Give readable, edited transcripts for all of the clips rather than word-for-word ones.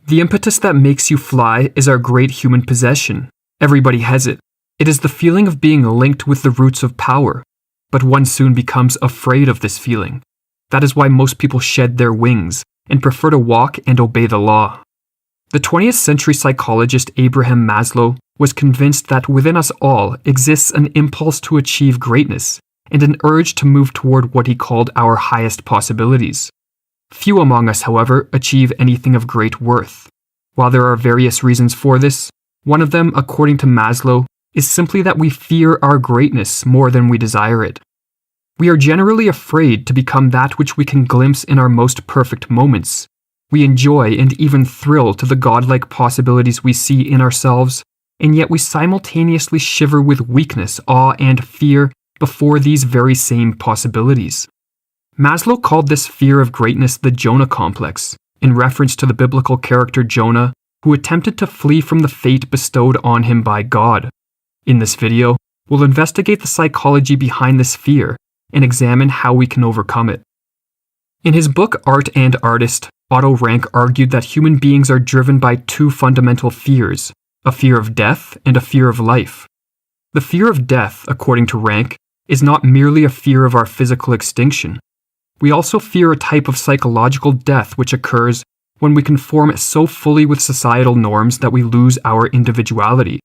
The impetus that makes you fly is our great human possession. Everybody has it. It is the feeling of being linked with the roots of power, but one soon becomes afraid of this feeling. That is why most people shed their wings and prefer to walk and obey the law. The 20th century psychologist Abraham Maslow was convinced that within us all exists an impulse to achieve greatness and an urge to move toward what he called our highest possibilities. Few among us, however, achieve anything of great worth. While there are various reasons for this, one of them, according to Maslow, is simply that we fear our greatness more than we desire it. We are generally afraid to become that which we can glimpse in our most perfect moments. We enjoy and even thrill to the godlike possibilities we see in ourselves, and yet we simultaneously shiver with weakness, awe, and fear before these very same possibilities. Maslow called this fear of greatness the Jonah Complex, in reference to the biblical character Jonah, who attempted to flee from the fate bestowed on him by God. In this video, we'll investigate the psychology behind this fear and examine how we can overcome it. In his book Art and Artist, Otto Rank argued that human beings are driven by two fundamental fears, a fear of death and a fear of life. The fear of death, according to Rank, is not merely a fear of our physical extinction. We also fear a type of psychological death which occurs when we conform so fully with societal norms that we lose our individuality.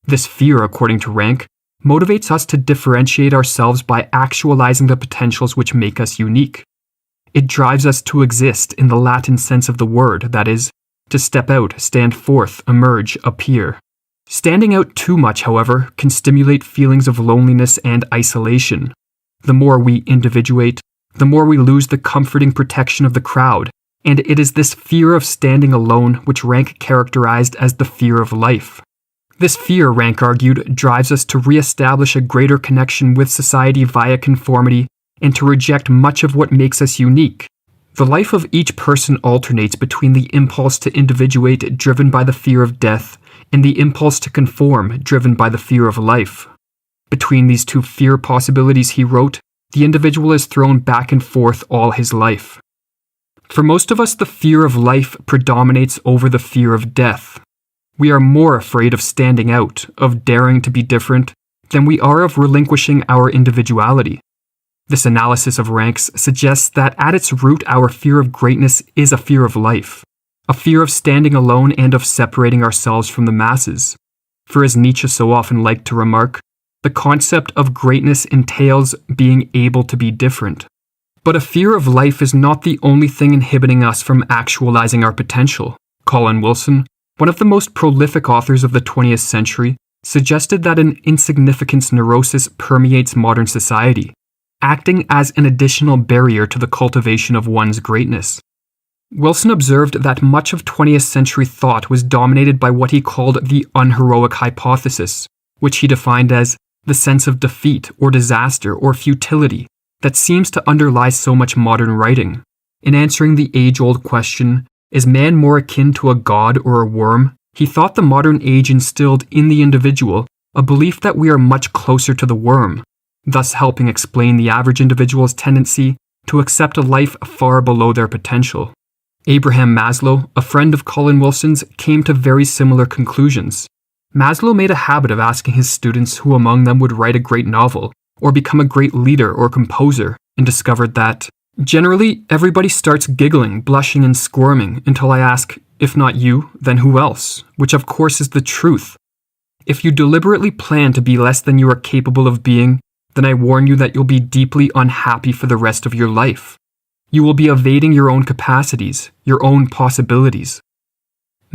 This fear, according to Rank, motivates us to differentiate ourselves by actualizing the potentials which make us unique. It drives us to exist in the Latin sense of the word, that is, to step out, stand forth, emerge, appear. Standing out too much, however, can stimulate feelings of loneliness and isolation. The more we individuate, the more we lose the comforting protection of the crowd, and it is this fear of standing alone which Rank characterized as the fear of life. This fear, Rank argued, drives us to re-establish a greater connection with society via conformity and to reject much of what makes us unique. The life of each person alternates between the impulse to individuate, driven by the fear of death, and the impulse to conform, driven by the fear of life. Between these two fear possibilities, he wrote, the individual is thrown back and forth all his life. For most of us, the fear of life predominates over the fear of death. We are more afraid of standing out, of daring to be different, than we are of relinquishing our individuality. This analysis of Rank's suggests that at its root our fear of greatness is a fear of life, a fear of standing alone and of separating ourselves from the masses. For as Nietzsche so often liked to remark, the concept of greatness entails being able to be different. But a fear of life is not the only thing inhibiting us from actualizing our potential. Colin Wilson, one of the most prolific authors of the 20th century, suggested that an insignificance neurosis permeates modern society, acting as an additional barrier to the cultivation of one's greatness. Wilson observed that much of 20th century thought was dominated by what he called the Unheroic Hypothesis, which he defined as the sense of defeat or disaster or futility that seems to underlie so much modern writing. In answering the age-old question, is man more akin to a god or a worm, he thought the modern age instilled in the individual a belief that we are much closer to the worm, thus helping explain the average individual's tendency to accept a life far below their potential. Abraham Maslow, a friend of Colin Wilson's, came to very similar conclusions. Maslow made a habit of asking his students who among them would write a great novel, or become a great leader or composer, and discovered that, generally, everybody starts giggling, blushing, and squirming until I ask, if not you, then who else? Which of course is the truth. If you deliberately plan to be less than you are capable of being, then I warn you that you'll be deeply unhappy for the rest of your life. You will be evading your own capacities, your own possibilities.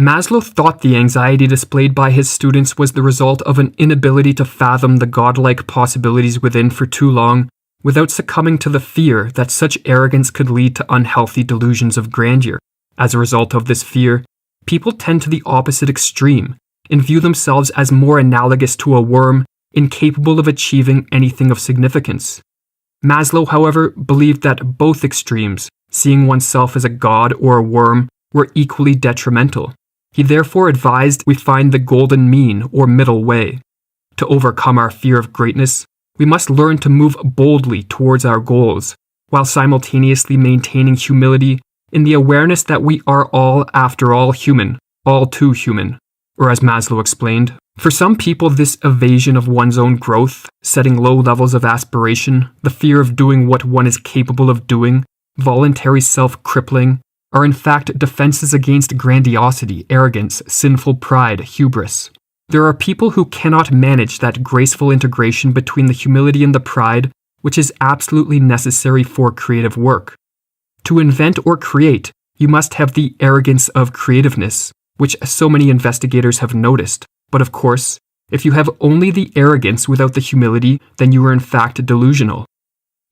Maslow thought the anxiety displayed by his students was the result of an inability to fathom the godlike possibilities within for too long, without succumbing to the fear that such arrogance could lead to unhealthy delusions of grandeur. As a result of this fear, people tend to the opposite extreme and view themselves as more analogous to a worm, incapable of achieving anything of significance. Maslow, however, believed that both extremes, seeing oneself as a god or a worm, were equally detrimental. He therefore advised we find the golden mean or middle way. To overcome our fear of greatness, we must learn to move boldly towards our goals, while simultaneously maintaining humility in the awareness that we are all, after all, human, all too human. Or as Maslow explained, for some people this evasion of one's own growth, setting low levels of aspiration, the fear of doing what one is capable of doing, voluntary self-crippling, are in fact defenses against grandiosity, arrogance, sinful pride, hubris. There are people who cannot manage that graceful integration between the humility and the pride, which is absolutely necessary for creative work. To invent or create, you must have the arrogance of creativeness, which so many investigators have noticed. But of course, if you have only the arrogance without the humility, then you are in fact delusional.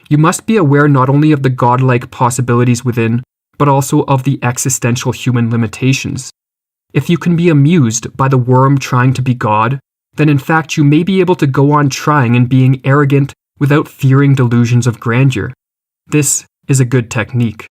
You must be aware not only of the godlike possibilities within, but also of the existential human limitations. If you can be amused by the worm trying to be God, then in fact you may be able to go on trying and being arrogant without fearing delusions of grandeur. This is a good technique.